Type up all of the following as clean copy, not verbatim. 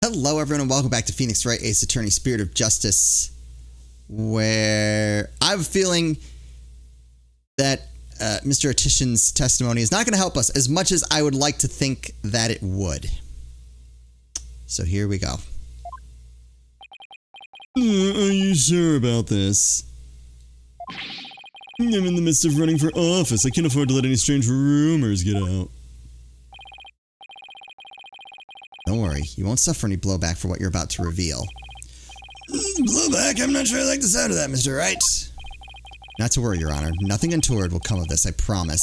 Hello, everyone, and welcome back to Phoenix Wright Ace Attorney, Spirit of Justice, where I have a feeling that Mr. Atishion's testimony is not going to help us as much as I would like to think that it would. So here we go. Are you sure about this? I'm in the midst of running for office. I can't afford to let any strange rumors get out. Don't worry, you won't suffer any blowback for what you're about to reveal. Blowback? I'm not sure I like the sound of that, Mr. Wright. Not to worry, Your Honor. Nothing untoward will come of this, I promise.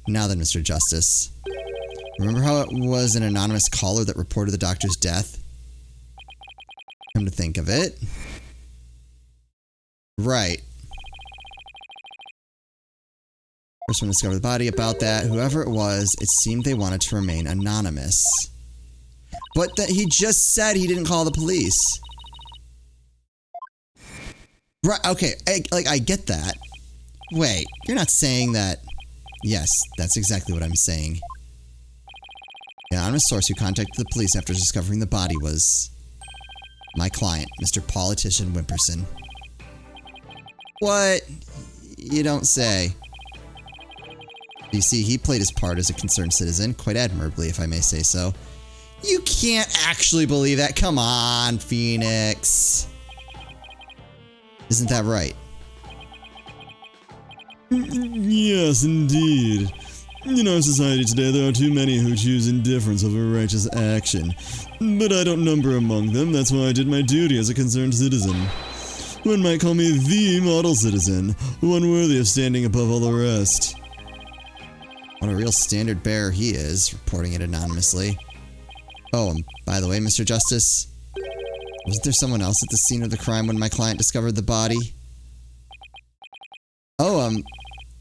Now then, Mr. Justice. Remember how it was an anonymous caller that reported the doctor's death? Come to think of it. Right. First one discovered the body. About that, whoever it was, it seemed they wanted to remain anonymous. But that he just said he didn't call the police. Right, okay, I get that. Wait, you're not saying that... Yes, that's exactly what I'm saying. The anonymous source who contacted the police after discovering the body was... my client, Mr. Politician Wimperson. What? You don't say. You see, he played his part as a concerned citizen, quite admirably, if I may say so. You can't actually believe that. Come on, Phoenix. Isn't that right? Yes, indeed. In our society today, there are too many who choose indifference over righteous action. But I don't number among them. That's why I did my duty as a concerned citizen. One might call me the model citizen, one worthy of standing above all the rest. What a real standard bearer he is, reporting it anonymously. Oh, and by the way, Mr. Justice, wasn't there someone else at the scene of the crime when my client discovered the body? Oh,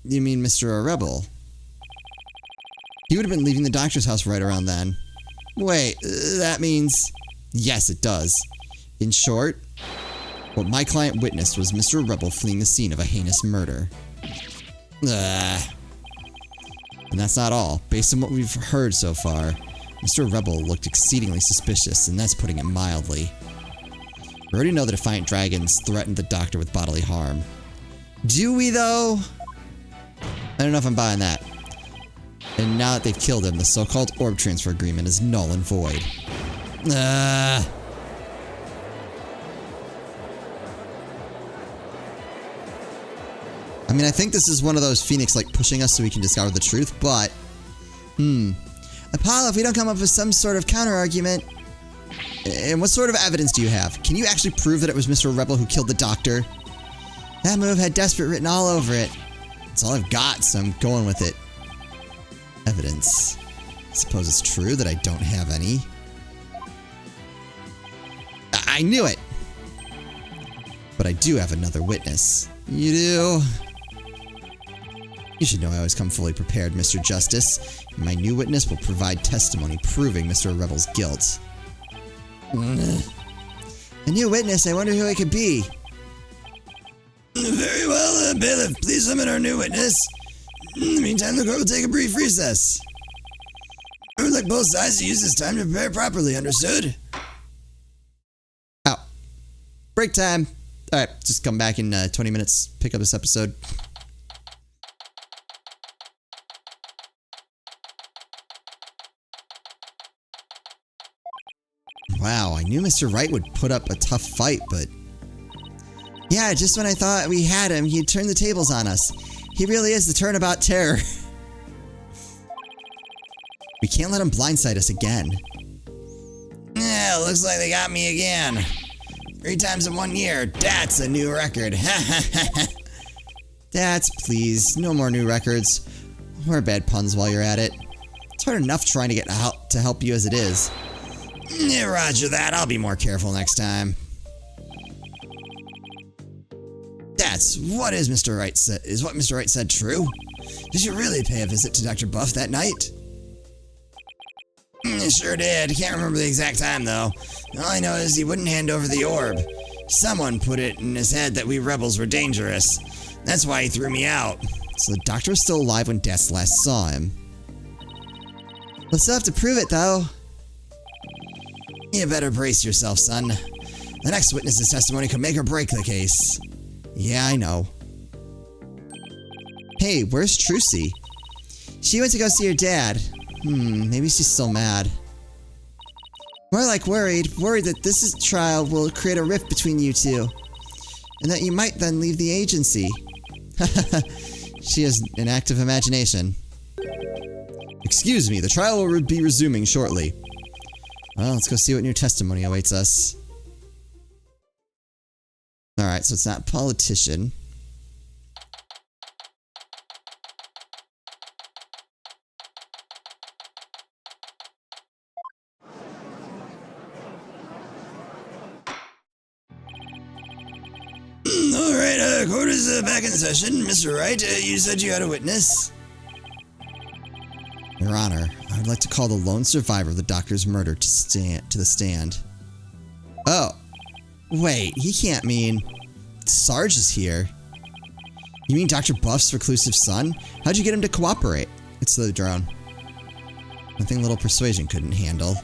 you mean Mr. Rebel? He would have been leaving the doctor's house right around then. Wait, that means... Yes, it does. In short, what my client witnessed was Mr. Rebel fleeing the scene of a heinous murder. And that's not all. Based on what we've heard so far, Mr. Rebel looked exceedingly suspicious, and that's putting it mildly. We already know the Defiant Dragons threatened the doctor with bodily harm. Do we, though? I don't know if I'm buying that. And now that they've killed him, the so-called orb transfer agreement is null and void. I mean, I think this is one of those Phoenix, like, pushing us so we can discover the truth, but... Apollo, if we don't come up with some sort of counter-argument... And what sort of evidence do you have? Can you actually prove that it was Mr. Rebel who killed the doctor? That move had desperate written all over it. That's all I've got, so I'm going with it. Evidence. I suppose it's true that I don't have any. I knew it! But I do have another witness. You do? You should know I always come fully prepared, Mr. Justice. And my new witness will provide testimony proving Mr. Rebel's guilt. A new witness? I wonder who it could be. Very well, bailiff, please summon our new witness. In the meantime, the court will take a brief recess. I would like both sides to use this time to prepare properly, understood? Oh. Break time. Alright, just come back in 20 minutes, pick up this episode. Wow, I knew Mr. Wright would put up a tough fight, but... Yeah, just when I thought we had him, he'd turn the tables on us. He really is the turnabout terror. We can't let him blindside us again. Yeah, looks like they got me again. 3 times in 1 year. That's a new record. Dads, please, no more new records. Or bad puns while you're at it. It's hard enough trying to get out to help you as it is. Yeah, roger that. I'll be more careful next time. That's what is Mr. Wright said. Is what Mr. Wright said true? Did you really pay a visit to Dr. Buff that night? Sure did. Can't remember the exact time, though. All I know is he wouldn't hand over the orb. Someone put it in his head that we rebels were dangerous. That's why he threw me out. So the doctor was still alive when Death last saw him. We'll still have to prove it, though. You better brace yourself, son. The next witness's testimony could make or break the case. Yeah, I know. Hey, where's Trucy? She went to go see her dad. Maybe she's still mad. More like worried that this trial will create a rift between you two. And that you might then leave the agency. She has an active imagination. Excuse me, the trial will be resuming shortly. Well, let's go see what new testimony awaits us. Alright, so it's not politician. Alright, court is back in session. Mr. Wright, you said you had a witness? Your Honor, I would like to call the lone survivor of the doctor's murder to the stand. Oh. Wait, he can't mean... Sarge is here. You mean Dr. Buff's reclusive son? How'd you get him to cooperate? It's the drone. Nothing little persuasion couldn't handle.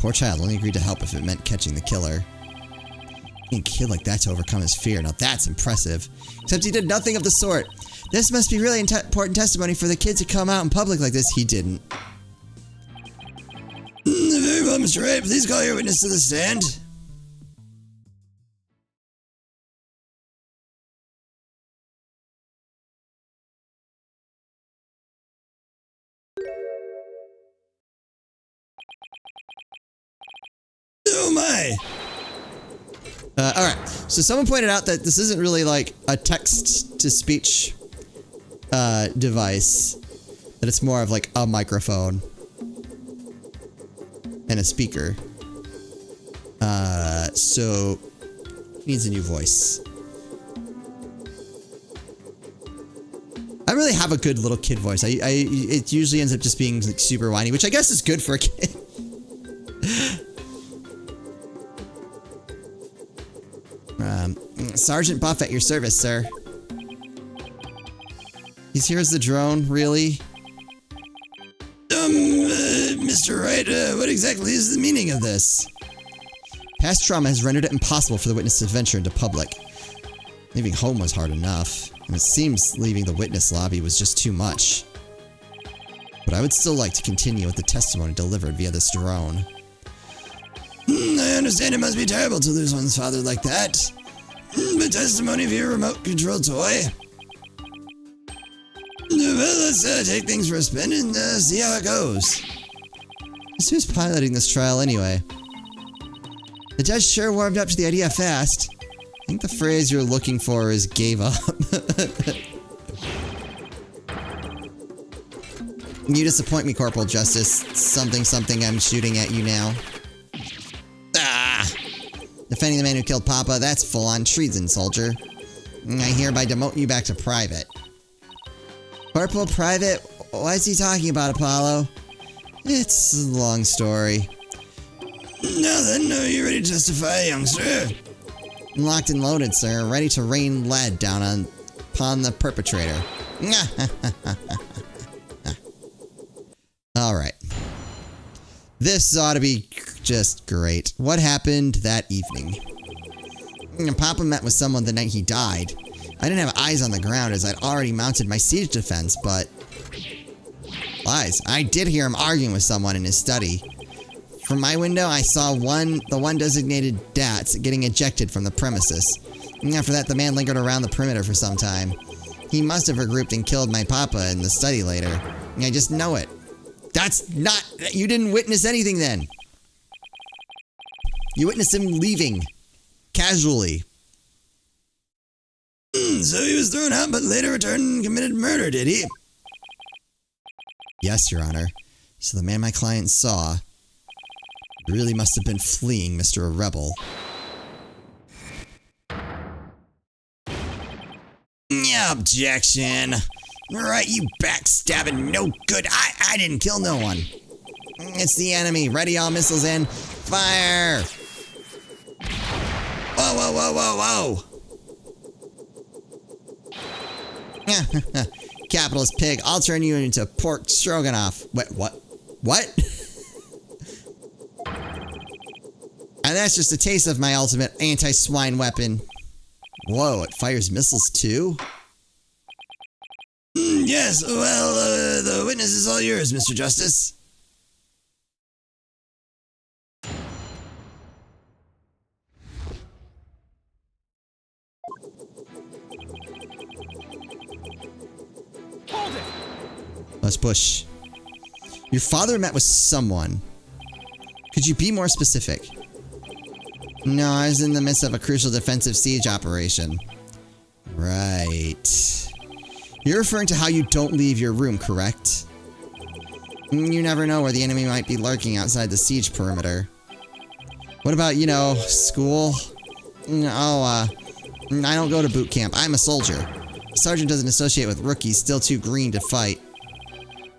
Poor child only agreed to help if it meant catching the killer. Getting a kid like that to overcome his fear, now that's impressive. Except he did nothing of the sort. This must be really important testimony for the kid to come out in public like this. He didn't. Very well, Mr. Wright. Please call your witness to the stand. Oh my! Alright, so someone pointed out that this isn't really like a text-to-speech device. That it's more of like a microphone. And a speaker. So he needs a new voice. I really have a good little kid voice. It usually ends up just being like super whiny, which I guess is good for a kid. Sergeant Buff at your service, sir. He's here as the drone, really? Mr. Wright, what exactly is the meaning of this? Past trauma has rendered it impossible for the witness to venture into public. Leaving home was hard enough, and it seems leaving the witness lobby was just too much. But I would still like to continue with the testimony delivered via this drone. I understand it must be terrible to lose one's father like that. But testimony via remote control toy? Well, let's take things for a spin and see how it goes. So who's piloting this trial anyway? The judge sure warmed up to the idea fast. I think the phrase you're looking for is gave up. You disappoint me, Corporal Justice. Something I'm shooting at you now. Ah! Defending the man who killed Papa, that's full-on treason, soldier. I hereby demote you back to private. Corporal Private? Why is he talking about, Apollo? It's a long story. Now then, are you ready to testify, youngster? Locked and loaded, sir. Ready to rain lead down upon the perpetrator. Alright. This ought to be just great. What happened that evening? Papa met with someone the night he died. I didn't have eyes on the ground as I'd already mounted my siege defense, but... Lies. I did hear him arguing with someone in his study. From my window, I saw the one designated DATS getting ejected from the premises. After that, the man lingered around the perimeter for some time. He must have regrouped and killed my Papa in the study later. I just know it. That's not... You didn't witness anything then. You witnessed him leaving. Casually. So he was thrown out but later returned and committed murder, did he? Yes, Your Honor. So the man my client saw really must have been fleeing Mr. Rebel. Objection. Right, you backstabbing no good. I didn't kill no one. It's the enemy. Ready all missiles in. Fire! Whoa, whoa, whoa, whoa, whoa. Capitalist pig, I'll turn you into pork stroganoff. Wait, what? What? And that's just a taste of my ultimate anti-swine weapon. Whoa, it fires missiles too? Yes, well, the witness is all yours, Mr. Justice. Let's push. Your father met with someone. Could you be more specific? No, I was in the midst of a crucial defensive siege operation. Right. You're referring to how you don't leave your room, correct? You never know where the enemy might be lurking outside the siege perimeter. What about, you know, school? Oh, I don't go to boot camp. I'm a soldier. A sergeant doesn't associate with rookies still too green to fight.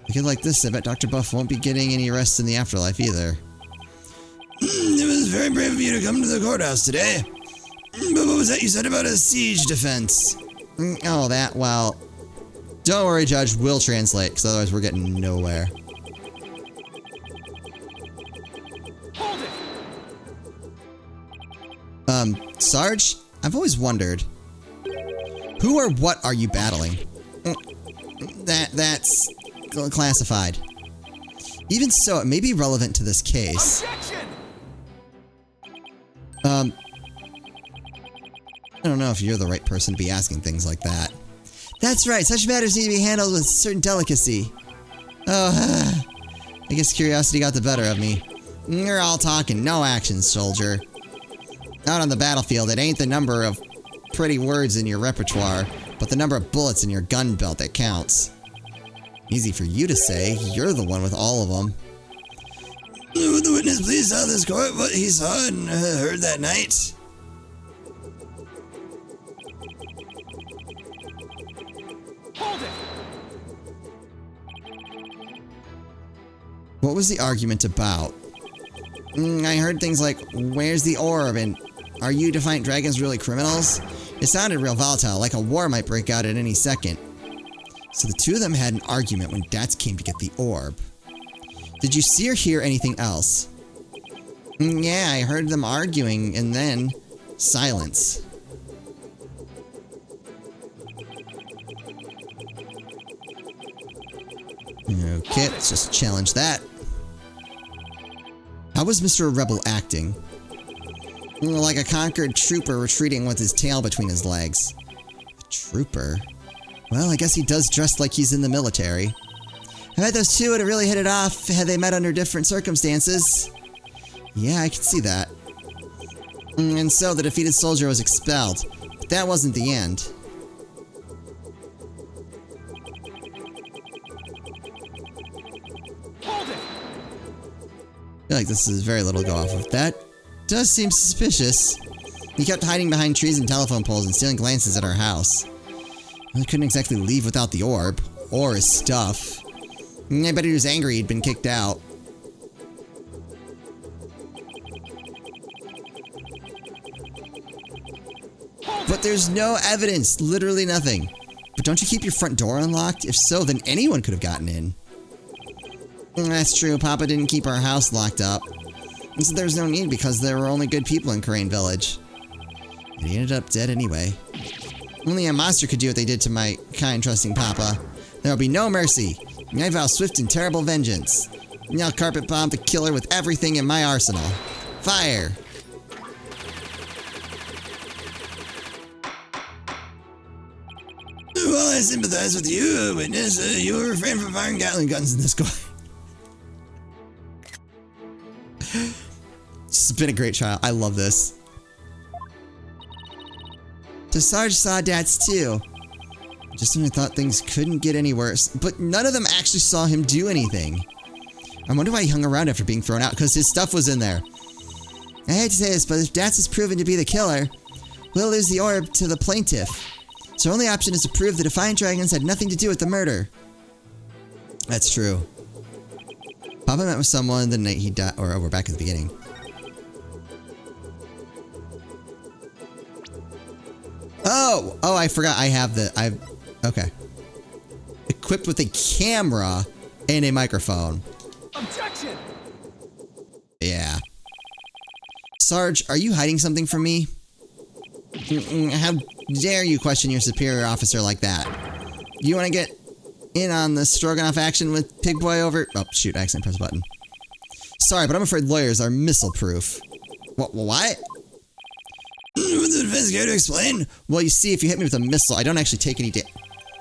A kid like this, I bet Dr. Buff won't be getting any rest in the afterlife either. It was very brave of you to come to the courthouse today. But what was that you said about a siege defense? Oh, that, well... Don't worry, Judge, we'll translate, because otherwise we're getting nowhere. Sarge? I've always wondered. Who or what are you battling? That's classified. Even so, it may be relevant to this case. Objection! I don't know if you're the right person to be asking things like that. That's right, such matters need to be handled with certain delicacy. Oh, I guess curiosity got the better of me. You're all talking, no action, soldier. Out on the battlefield, it ain't the number of pretty words in your repertoire, but the number of bullets in your gun belt that counts. Easy for you to say, you're the one with all of them. Would the witness please tell this court what he saw and heard that night? Hold it! What was the argument about? I heard things like, where's the orb, and are you defiant dragons really criminals? It sounded real volatile, like a war might break out at any second. So the two of them had an argument when Dats came to get the orb. Did you see or hear anything else? Yeah, I heard them arguing, and then... silence. Okay, let's just challenge that. How was Mr. Rebel acting? Like a conquered trooper retreating with his tail between his legs. A trooper? Well, I guess he does dress like he's in the military. I bet those two would have really hit it off had they met under different circumstances. Yeah, I can see that. And so the defeated soldier was expelled. But that wasn't the end. Hold it! I feel like this is very little to go off of. That does seem suspicious. He kept hiding behind trees and telephone poles and stealing glances at our house. I couldn't exactly leave without the orb. Or his stuff. I bet he was angry he'd been kicked out. But there's no evidence. Literally nothing. But don't you keep your front door unlocked? If so, then anyone could have gotten in. That's true. Papa didn't keep our house locked up. And so there's no need because there were only good people in Crane Village. And he ended up dead anyway. Only a monster could do what they did to my kind, trusting Papa. There will be no mercy. I vow swift and terrible vengeance. And I'll carpet bomb the killer with everything in my arsenal. Fire! Well, I sympathize with you, witness. You will refrain from firing Gatling guns in this court. This has been a great trial. I love this. So Sarge saw Dats too. Just when I thought things couldn't get any worse. But none of them actually saw him do anything. I wonder why he hung around after being thrown out, because his stuff was in there. I hate to say this, but if Dats is proven to be the killer, we'll lose the orb to the plaintiff. So our only option is to prove the Defiant Dragons had nothing to do with the murder. That's true. Papa met with someone the night he died, or we're back at the beginning. Oh, I forgot I have okay. Equipped with a camera and a microphone. Objection! Yeah. Sarge, are you hiding something from me? How dare you question your superior officer like that? You want to get in on the Stroganoff action with Pig Boy over... Oh, shoot, I accidentally pressed a button. Sorry, but I'm afraid lawyers are missile-proof. What? Would the defense care to explain? Well, you see, if you hit me with a missile, I don't actually take any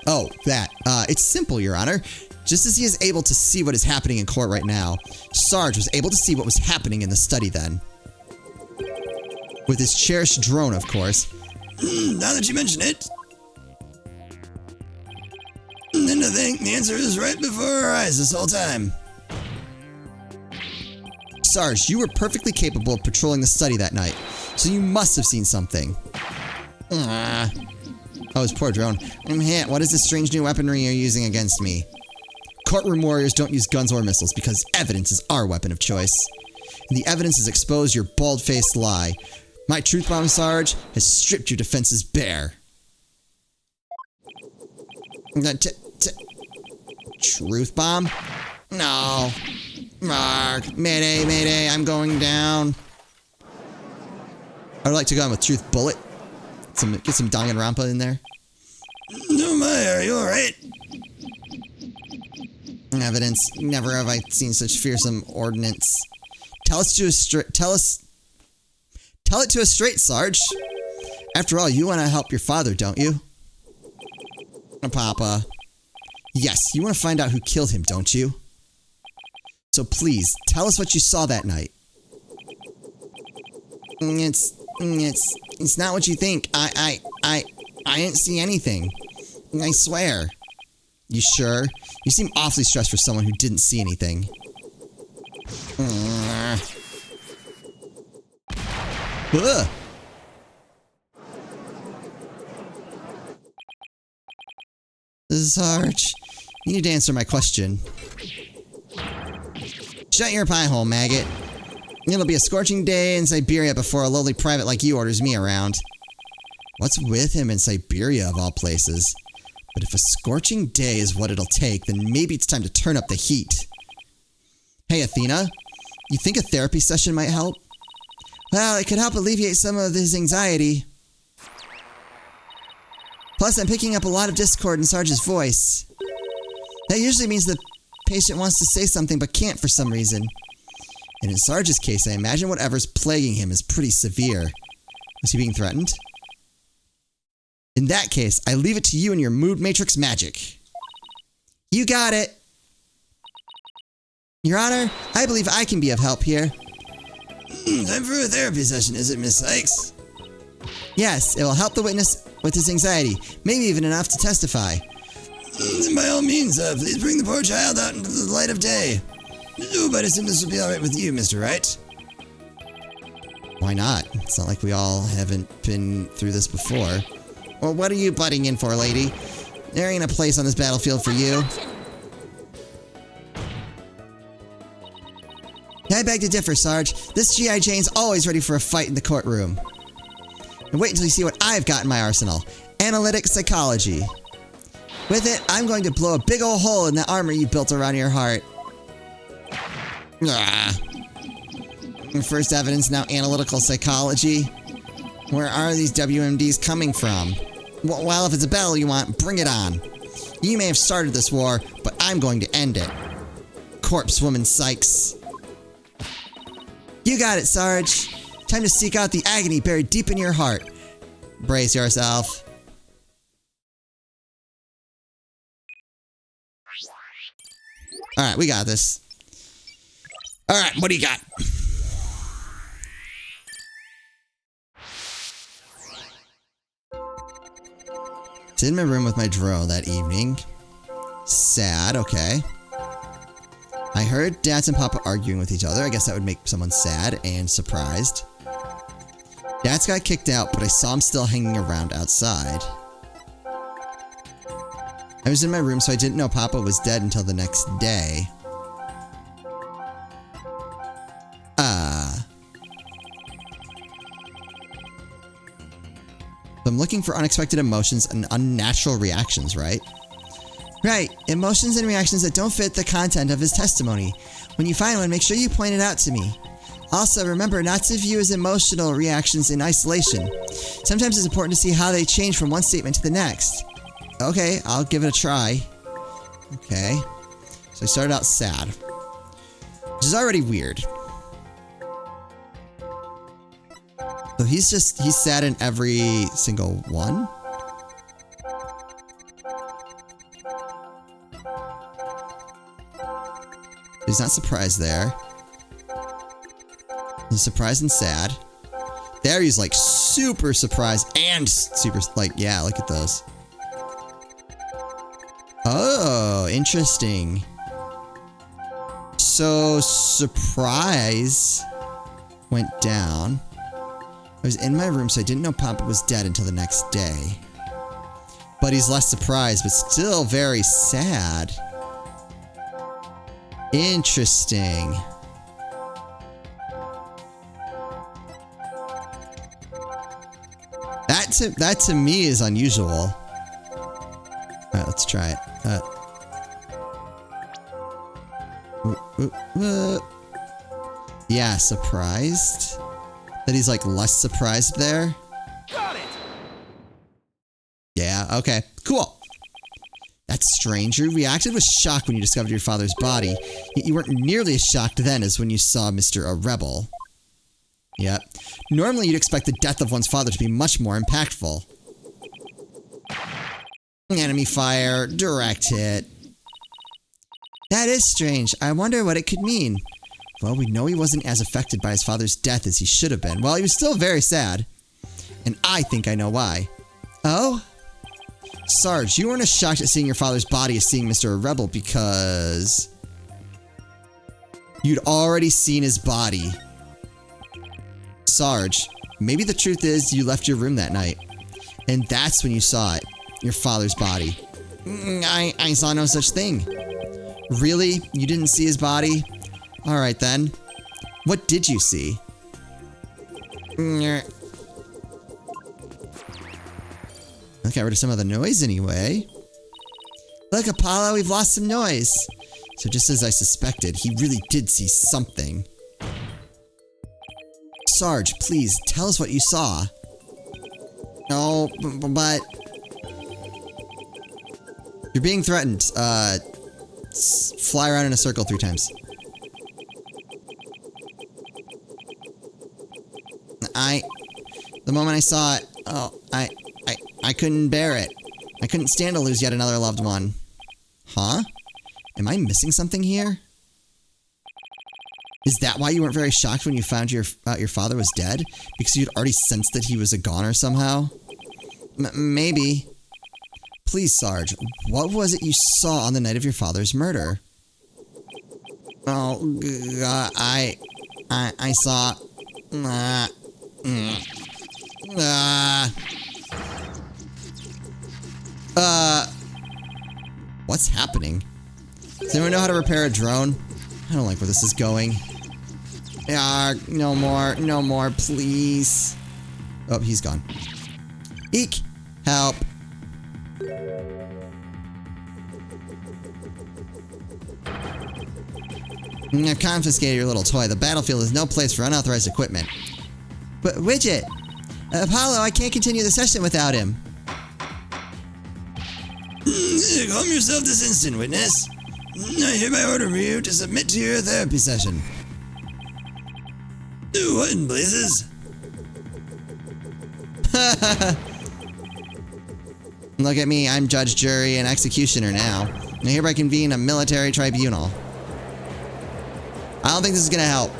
Oh, that. It's simple, Your Honor. Just as he is able to see what is happening in court right now, Sarge was able to see what was happening in the study then. With his cherished drone, of course. Now that you mention it. And I think the answer is right before our eyes this whole time. Sarge, you were perfectly capable of patrolling the study that night, so you must have seen something. Oh, his poor drone. I'm hit. What is this strange new weaponry you're using against me? Courtroom warriors don't use guns or missiles because evidence is our weapon of choice. And the evidence has exposed your bald-faced lie. My truth bomb, Sarge, has stripped your defenses bare. Truth bomb? No. Mark. Mayday, mayday, I'm going down. I'd like to go in with truth bullet. Get some Danganronpa in there. No, my, are you alright? Evidence. Never have I seen such fearsome ordnance. Tell it to a straight, Sarge. After all, you want to help your father, don't you? Papa. Yes, you want to find out who killed him, don't you? So please, tell us what you saw that night. It's not what you think. I didn't see anything. I swear. You sure? You seem awfully stressed for someone who didn't see anything. Ugh. Sarge, you need to answer my question. Shut your pie hole, maggot. It'll be a scorching day in Siberia before a lowly private like you orders me around. What's with him in Siberia, of all places? But if a scorching day is what it'll take, then maybe it's time to turn up the heat. Hey, Athena, you think a therapy session might help? Well, it could help alleviate some of his anxiety. Plus, I'm picking up a lot of discord in Sarge's voice. That usually means the patient wants to say something but can't for some reason. And in Sarge's case, I imagine whatever's plaguing him is pretty severe. Was he being threatened? In that case, I leave it to you and your mood matrix magic. You got it. Your Honor, I believe I can be of help here. Time for a therapy session, is it, Miss Sykes? Yes, it will help the witness with his anxiety, maybe even enough to testify. By all means, please bring the poor child out into the light of day. But I assume this will be alright with you, Mr. Wright. Why not? It's not like we all haven't been through this before. Well, what are you butting in for, lady? There ain't a place on this battlefield for you. I beg to differ, Sarge. This G.I. Jane's always ready for a fight in the courtroom. And wait until you see what I've got in my arsenal. Analytic psychology. With it, I'm going to blow a big ol' hole in the armor you built around your heart. First evidence, now analytical psychology. Where are these WMDs coming from? Well, if it's a battle you want, bring it on. You may have started this war, but I'm going to end it. Corpse woman Sykes. You got it, Sarge. Time to seek out the agony buried deep in your heart. Brace yourself. Alright, we got this. Alright, what do you got? Sit in my room with my drone that evening. Sad, okay. I heard Dads and Papa arguing with each other. I guess that would make someone sad and surprised. Dads got kicked out, but I saw him still hanging around outside. I was in my room, so I didn't know Papa was dead until the next day. I'm looking for unexpected emotions and unnatural reactions, right? Right, emotions and reactions that don't fit the content of his testimony. When you find one, make sure you point it out to me. Also, remember not to view his emotional reactions in isolation. Sometimes it's important to see how they change from one statement to the next. Okay, I'll give it a try. Okay. So I started out sad. Which is already weird. So he's sad in every single one? He's not surprised there. He's surprised and sad. There he's like super surprised and super like, yeah, look at those. Oh, interesting. So surprise went down. I was in my room, so I didn't know Papa was dead until the next day. But he's less surprised, but still very sad. Interesting. That to me is unusual. Alright, let's try it. Yeah, surprised? That he's like less surprised there? Got it! Yeah, okay. Cool. That's strange. You reacted with shock when you discovered your father's body. Yet you weren't nearly as shocked then as when you saw Mr. Rebel. Yep. Normally you'd expect the death of one's father to be much more impactful. Enemy fire, direct hit. That is strange. I wonder what it could mean. Well, we know he wasn't as affected by his father's death as he should have been. Well, he was still very sad. And I think I know why. Oh? Sarge, you weren't as shocked at seeing your father's body as seeing Mr. Rebel because you'd already seen his body. Sarge, maybe the truth is you left your room that night. And that's when you saw it. Your father's body. I saw no such thing. Really? You didn't see his body? Alright then. What did you see? I got rid of some of the noise anyway. Look, Apollo, we've lost some noise. So just as I suspected, he really did see something. Sarge, please, tell us what you saw. No, but... You're being threatened. Fly around in a circle 3 times. The moment I saw it, oh, I couldn't bear it. I couldn't stand to lose yet another loved one. Huh? Am I missing something here? Is that why you weren't very shocked when you found your father was dead? Because you'd already sensed that he was a goner somehow? Maybe. Please, Sarge, what was it you saw on the night of your father's murder? Oh, I saw... What's happening? Does anyone know how to repair a drone? I don't like where this is going. No more, please. Oh, he's gone. Eek! Help! I've confiscated your little toy. The battlefield is no place for unauthorized equipment. But, Widget! Apollo, I can't continue the session without him. Calm yourself this instant, witness. I hereby order you to submit to your therapy session. What in blazes? Look at me, I'm judge, jury, and executioner now. I hereby convene a military tribunal. I don't think this is gonna help.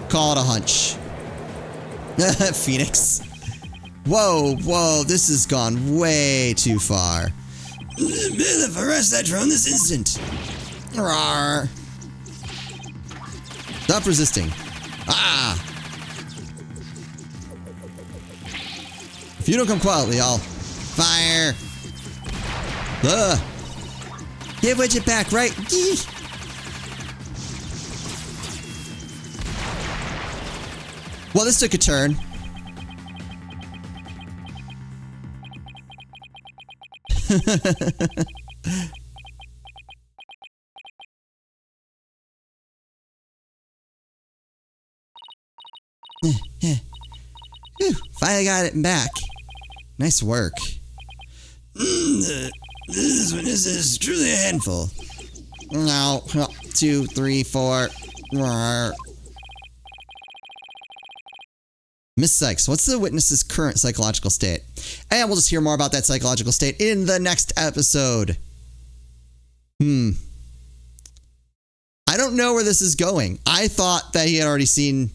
Call it a hunch. Phoenix. Whoa, this has gone way too far. Bailiff, arrest that drone this instant. Rawr. Stop resisting. Ah! If you don't come quietly, I'll... Fire! Ugh! Give Widget back, right? Yee. Well, this took a turn. Whew, finally got it back. Nice work. This witness is truly a handful. No, 2, 3, 4. Miss Sykes, what's the witness's current psychological state? And we'll just hear more about that psychological state in the next episode. I don't know where this is going. I thought that he had already seen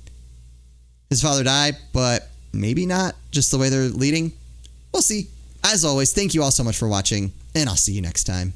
his father die, but maybe not, just the way they're leading. We'll see. As always, thank you all so much for watching, and I'll see you next time.